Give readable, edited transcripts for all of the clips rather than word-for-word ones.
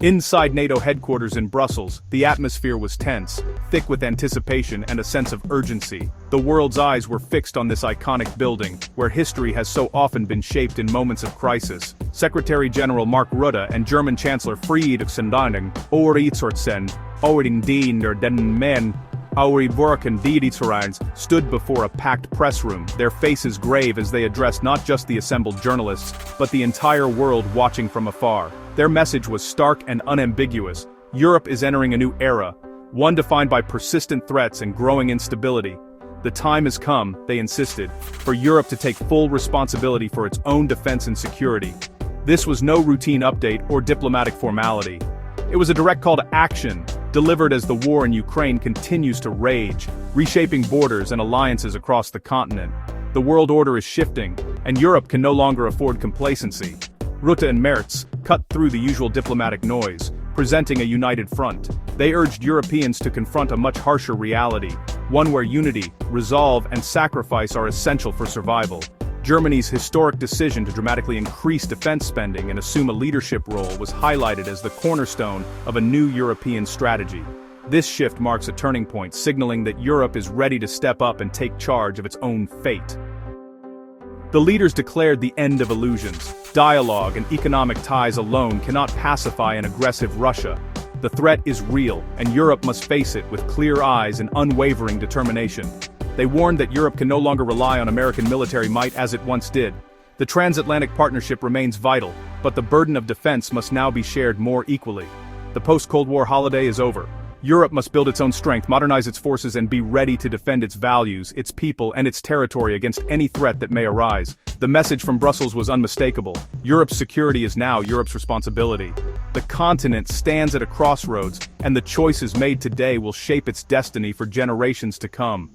Inside NATO headquarters in Brussels, the atmosphere was tense, thick with anticipation and a sense of urgency. The world's eyes were fixed on this iconic building, where history has so often been shaped in moments of crisis. Secretary-General Mark Rutte and German Chancellor Friedrich Merz stood before a packed press room, their faces grave as they addressed not just the assembled journalists, but the entire world watching from afar. Their message was stark and unambiguous. Europe is entering a new era, one defined by persistent threats and growing instability. The time has come, they insisted, for Europe to take full responsibility for its own defense and security. This was no routine update or diplomatic formality. It was a direct call to action, delivered as the war in Ukraine continues to rage, reshaping borders and alliances across the continent. The world order is shifting, and Europe can no longer afford complacency. Rutte and Merz cut through the usual diplomatic noise, presenting a united front. They urged Europeans to confront a much harsher reality, one where unity, resolve, and sacrifice are essential for survival. Germany's historic decision to dramatically increase defense spending and assume a leadership role was highlighted as the cornerstone of a new European strategy. This shift marks a turning point, signaling that Europe is ready to step up and take charge of its own fate. The leaders declared the end of illusions. Dialogue and economic ties alone cannot pacify an aggressive Russia. The threat is real, and Europe must face it with clear eyes and unwavering determination. They warned that Europe can no longer rely on American military might as it once did. The transatlantic partnership remains vital, but the burden of defense must now be shared more equally. The post-Cold War holiday is over. Europe must build its own strength, modernize its forces, and be ready to defend its values, its people, and its territory against any threat that may arise. The message from Brussels was unmistakable. Europe's security is now Europe's responsibility. The continent stands at a crossroads, and the choices made today will shape its destiny for generations to come.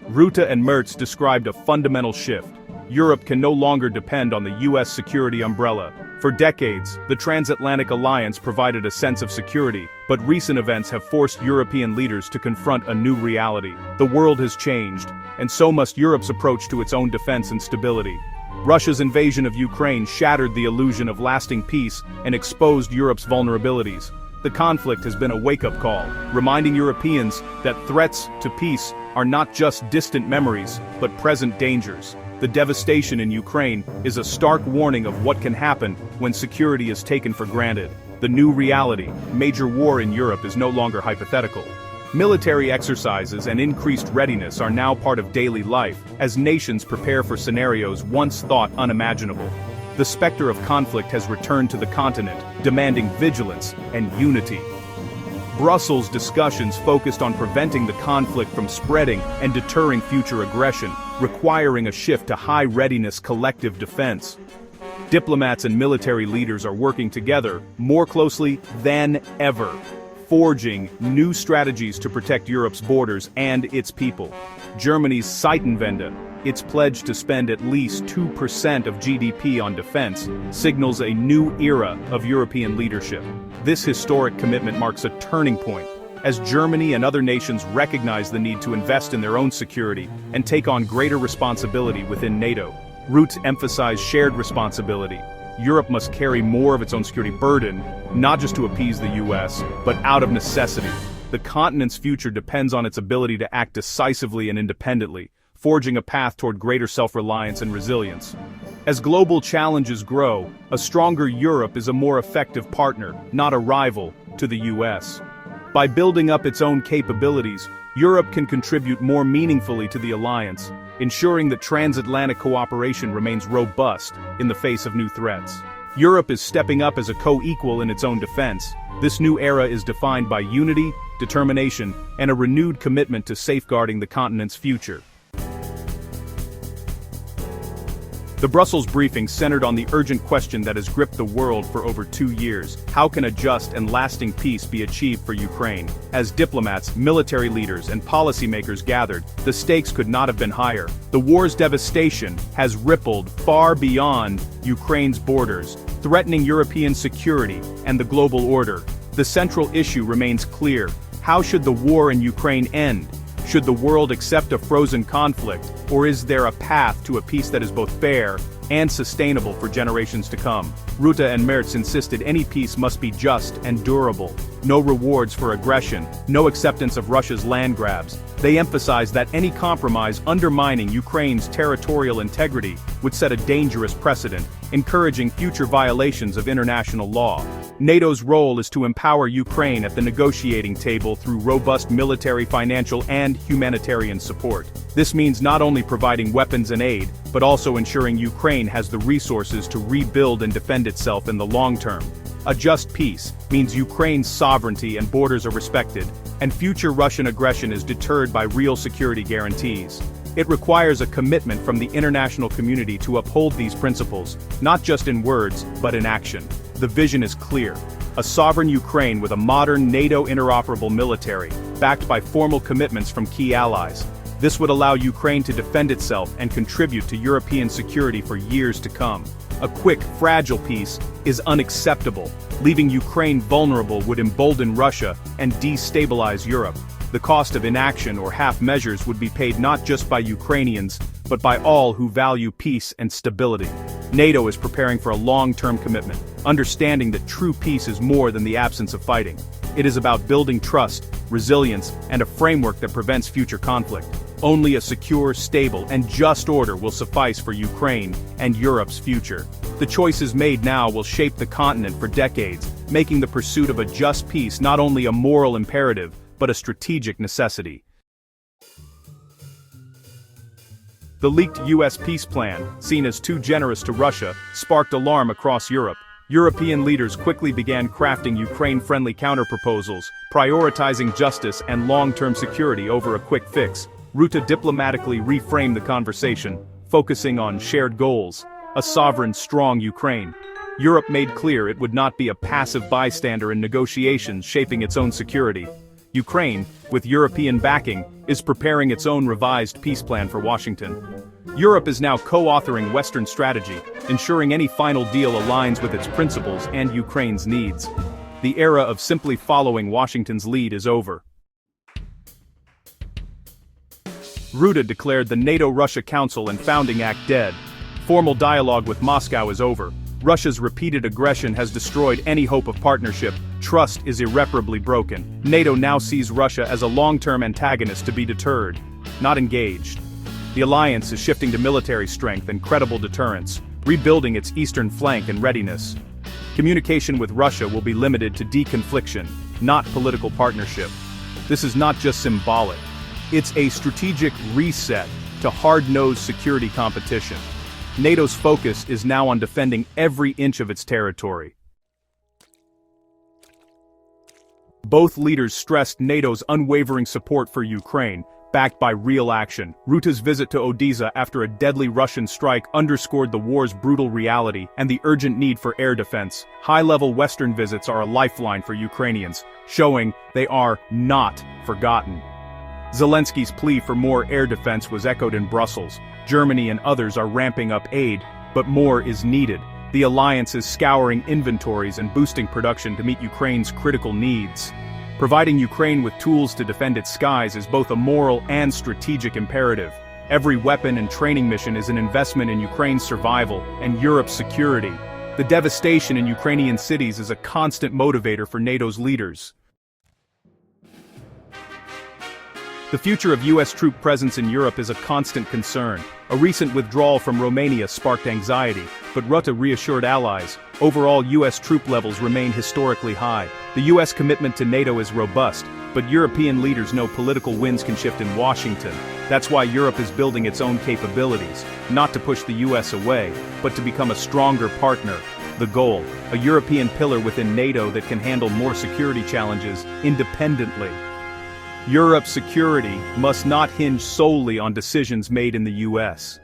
Rutte and Merz described a fundamental shift. Europe can no longer depend on the U.S. security umbrella. For decades, the Transatlantic alliance provided a sense of security, but recent events have forced European leaders to confront a new reality. The world has changed, and so must Europe's approach to its own defense and stability. Russia's invasion of Ukraine shattered the illusion of lasting peace and exposed Europe's vulnerabilities. The conflict has been a wake-up call, reminding Europeans that threats to peace are not just distant memories, but present dangers. The devastation in Ukraine is a stark warning of what can happen when security is taken for granted. The new reality, major war in Europe, is no longer hypothetical. Military exercises and increased readiness are now part of daily life, as nations prepare for scenarios once thought unimaginable. The specter of conflict has returned to the continent, demanding vigilance and unity. Brussels discussions focused on preventing the conflict from spreading and deterring future aggression, requiring a shift to high-readiness collective defense. Diplomats and military leaders are working together more closely than ever, forging new strategies to protect Europe's borders and its people. Germany's Zeitenwende, its pledge to spend at least 2% of GDP on defense, signals a new era of European leadership. This historic commitment marks a turning point, as Germany and other nations recognize the need to invest in their own security and take on greater responsibility within NATO. Rutte emphasized shared responsibility. Europe must carry more of its own security burden, not just to appease the US, but out of necessity. The continent's future depends on its ability to act decisively and independently, forging a path toward greater self-reliance and resilience. As global challenges grow, a stronger Europe is a more effective partner, not a rival, to the US. By building up its own capabilities, Europe can contribute more meaningfully to the alliance, ensuring that transatlantic cooperation remains robust in the face of new threats. Europe is stepping up as a co-equal in its own defense. This new era is defined by unity, determination, and a renewed commitment to safeguarding the continent's future. The Brussels briefing centered on the urgent question that has gripped the world for over 2 years. How can a just and lasting peace be achieved for Ukraine? As diplomats, military leaders, and policymakers gathered, the stakes could not have been higher. The war's devastation has rippled far beyond Ukraine's borders, threatening European security and the global order. The central issue remains clear. How should the war in Ukraine end? Should the world accept a frozen conflict, or is there a path to a peace that is both fair and sustainable for generations to come? Rutte and Merz insisted any peace must be just and durable. No rewards for aggression, no acceptance of Russia's land grabs. They emphasized that any compromise undermining Ukraine's territorial integrity would set a dangerous precedent, encouraging future violations of international law. NATO's role is to empower Ukraine at the negotiating table through robust military, financial, and humanitarian support. This means not only providing weapons and aid, but also ensuring Ukraine has the resources to rebuild and defend itself in the long term. A just peace means Ukraine's sovereignty and borders are respected, and future Russian aggression is deterred by real security guarantees. It requires a commitment from the international community to uphold these principles, not just in words, but in action. The vision is clear: a sovereign Ukraine with a modern NATO interoperable military, backed by formal commitments from key allies. This would allow Ukraine to defend itself and contribute to European security for years to come. A quick, fragile peace is unacceptable. Leaving Ukraine vulnerable would embolden Russia and destabilize Europe. The cost of inaction or half measures would be paid not just by Ukrainians, but by all who value peace and stability. NATO is preparing for a long-term commitment, understanding that true peace is more than the absence of fighting. It is about building trust, resilience, and a framework that prevents future conflict. Only a secure, stable, and just order will suffice for Ukraine and Europe's future. The choices made now will shape the continent for decades, making the pursuit of a just peace not only a moral imperative, but a strategic necessity. The leaked U.S. peace plan, seen as too generous to Russia, sparked alarm across Europe. European leaders quickly began crafting Ukraine-friendly counterproposals, prioritizing justice and long-term security over a quick fix. Rutte diplomatically reframed the conversation, focusing on shared goals: a sovereign, strong Ukraine. Europe made clear it would not be a passive bystander in negotiations shaping its own security. Ukraine, with European backing, is preparing its own revised peace plan for Washington. Europe is now co-authoring Western strategy, ensuring any final deal aligns with its principles and Ukraine's needs. The era of simply following Washington's lead is over. Rutte declared the NATO-Russia Council and Founding Act dead. Formal dialogue with Moscow is over. Russia's repeated aggression has destroyed any hope of partnership. Trust is irreparably broken. NATO now sees Russia as a long-term antagonist to be deterred, not engaged. The alliance is shifting to military strength and credible deterrence, rebuilding its eastern flank and readiness. Communication with Russia will be limited to deconfliction, not political partnership. This is not just symbolic. It's a strategic reset to hard-nosed security competition. NATO's focus is now on defending every inch of its territory. Both leaders stressed NATO's unwavering support for Ukraine, backed by real action. Rutte's visit to Odessa after a deadly Russian strike underscored the war's brutal reality and the urgent need for air defense. High-level Western visits are a lifeline for Ukrainians, showing they are not forgotten. Zelensky's plea for more air defense was echoed in Brussels. Germany and others are ramping up aid, but more is needed. The alliance is scouring inventories and boosting production to meet Ukraine's critical needs. Providing Ukraine with tools to defend its skies is both a moral and strategic imperative. Every weapon and training mission is an investment in Ukraine's survival and Europe's security. The devastation in Ukrainian cities is a constant motivator for NATO's leaders. The future of U.S. troop presence in Europe is a constant concern. A recent withdrawal from Romania sparked anxiety, but Rutte reassured allies. Overall, U.S. troop levels remain historically high. The U.S. commitment to NATO is robust, but European leaders know political winds can shift in Washington. That's why Europe is building its own capabilities, not to push the U.S. away, but to become a stronger partner. The goal: a European pillar within NATO that can handle more security challenges independently. Europe's security must not hinge solely on decisions made in the U.S.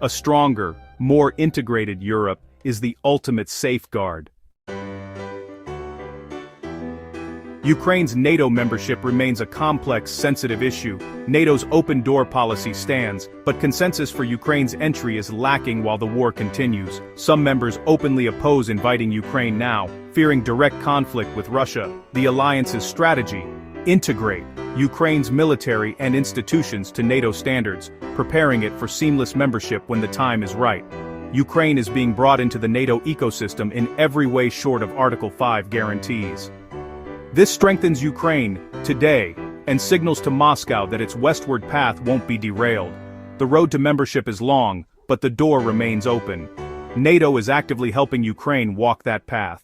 A stronger, more integrated Europe is the ultimate safeguard. Ukraine's NATO membership remains a complex, sensitive issue. NATO's open-door policy stands, but consensus for Ukraine's entry is lacking while the war continues. Some members openly oppose inviting Ukraine now, fearing direct conflict with Russia. The alliance's strategy: Integrate Ukraine's military and institutions to NATO standards, preparing it for seamless membership when the time is right. Ukraine is being brought into the NATO ecosystem in every way short of Article 5 guarantees. This strengthens Ukraine, today, and signals to Moscow that its westward path won't be derailed. The road to membership is long, but the door remains open. NATO is actively helping Ukraine walk that path.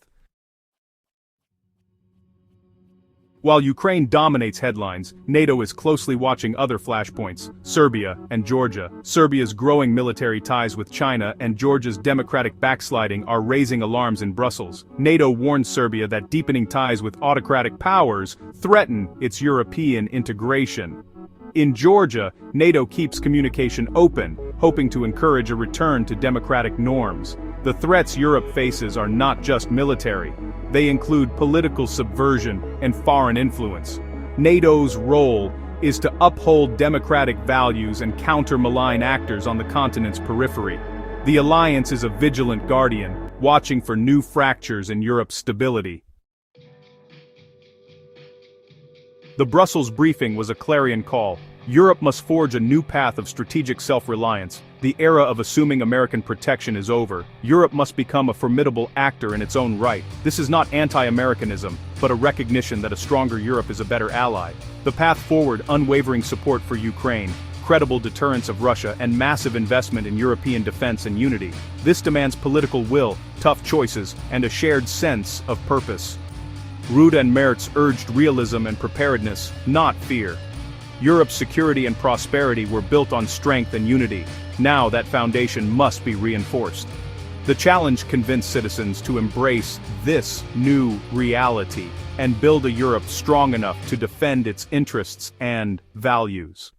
While Ukraine dominates headlines, NATO is closely watching other flashpoints: Serbia and Georgia. Serbia's growing military ties with China and Georgia's democratic backsliding are raising alarms in Brussels. NATO warns Serbia that deepening ties with autocratic powers threaten its European integration. In Georgia, NATO keeps communication open, hoping to encourage a return to democratic norms. The threats Europe faces are not just military. They include political subversion and foreign influence. NATO's role is to uphold democratic values and counter malign actors on the continent's periphery. The alliance is a vigilant guardian, watching for new fractures in Europe's stability. The Brussels briefing was a clarion call. Europe must forge a new path of strategic self-reliance. The era of assuming American protection is over. Europe must become a formidable actor in its own right. This is not anti-Americanism, but a recognition that a stronger Europe is a better ally. The path forward: unwavering support for Ukraine, credible deterrence of Russia, and massive investment in European defense and unity. This demands political will, tough choices, and a shared sense of purpose. Rutte and Merz urged realism and preparedness, not fear. Europe's security and prosperity were built on strength and unity. Now that foundation must be reinforced. The challenge convinced citizens to embrace this new reality and build a Europe strong enough to defend its interests and values.